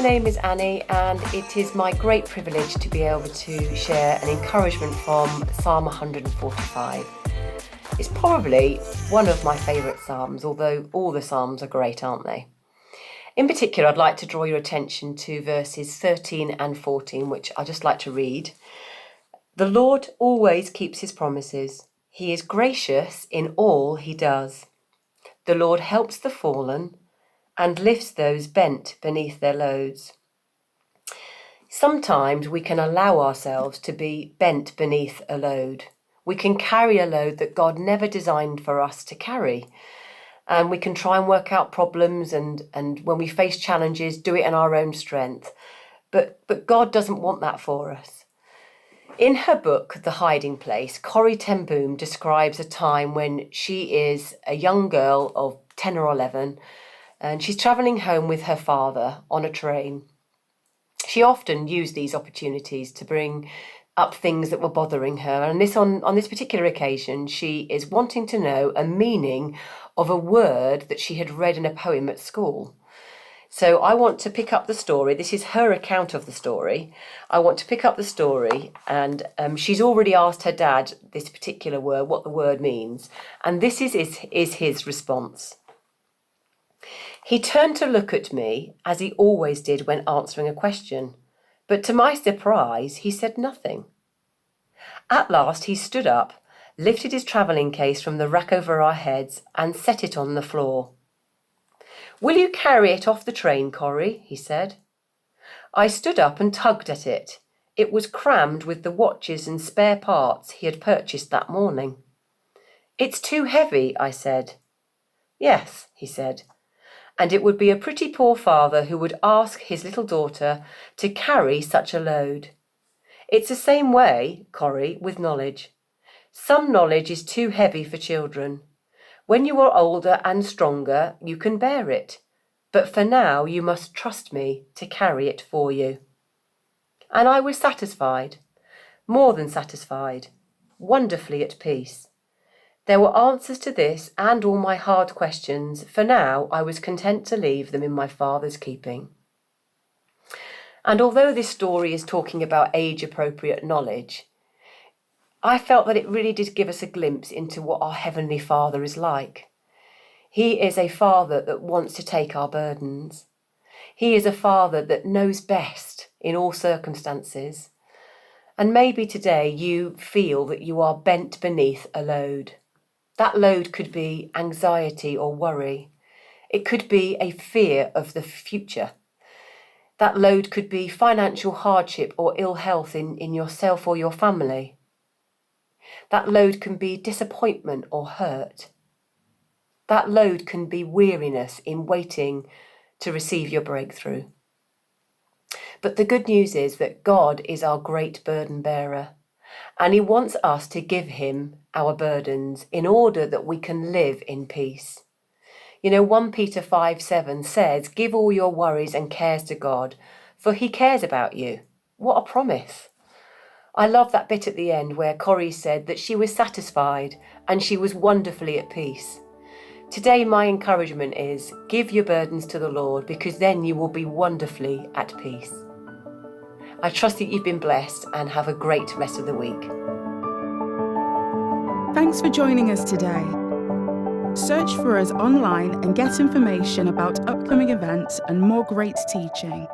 name is Annie, and it is my great privilege to be able to share an encouragement from Psalm 145. It's probably one of my favourite psalms, although all the psalms are great, aren't they? In particular, I'd like to draw your attention to verses 13 and 14, which I just like to read. The Lord always keeps his promises. He is gracious in all he does. The Lord helps the fallen and lifts those bent beneath their loads. Sometimes we can allow ourselves to be bent beneath a load. We can carry a load that God never designed for us to carry. And we can try and work out problems and when we face challenges, do it in our own strength. But God doesn't want that for us. In her book, The Hiding Place, Corrie ten Boom describes a time when she is a young girl of 10 or 11, and she's travelling home with her father on a train. She often used these opportunities to bring up things that were bothering her. And on this particular occasion, she is wanting to know a meaning of a word that she had read in a poem at school. So I want to pick up the story. This is her account of the story. I want to pick up the story, and she's already asked her dad this particular word, what the word means. And this is his response. He turned to look at me, as he always did when answering a question, but to my surprise, he said nothing. At last he stood up, lifted his travelling case from the rack over our heads and set it on the floor. "Will you carry it off the train, Corrie?" he said. I stood up and tugged at it. It was crammed with the watches and spare parts he had purchased that morning. "It's too heavy," I said. "Yes," he said. And it would be a pretty poor father who would ask his little daughter to carry such a load. It's the same way, Corrie, with knowledge. Some knowledge is too heavy for children. When you are older and stronger, you can bear it. But for now, you must trust me to carry it for you. And I was satisfied, more than satisfied, wonderfully at peace. There were answers to this and all my hard questions. For now, I was content to leave them in my Father's keeping. And although this story is talking about age-appropriate knowledge, I felt that it really did give us a glimpse into what our Heavenly Father is like. He is a Father that wants to take our burdens. He is a Father that knows best in all circumstances. And maybe today you feel that you are bent beneath a load. That load could be anxiety or worry. It could be a fear of the future. That load could be financial hardship or ill health in yourself or your family. That load can be disappointment or hurt. That load can be weariness in waiting to receive your breakthrough. But the good news is that God is our great burden bearer, and he wants us to give him our burdens in order that we can live in peace. 1 Peter 5:7 says, "Give all your worries and cares to God, for he cares about you." What a promise. I love that bit at the end where Corrie said that she was satisfied and she was wonderfully at peace. Today, my encouragement is, give your burdens to the Lord, because then you will be wonderfully at peace. I trust that you've been blessed and have a great rest of the week. Thanks for joining us today. Search for us online and get information about upcoming events and more great teaching.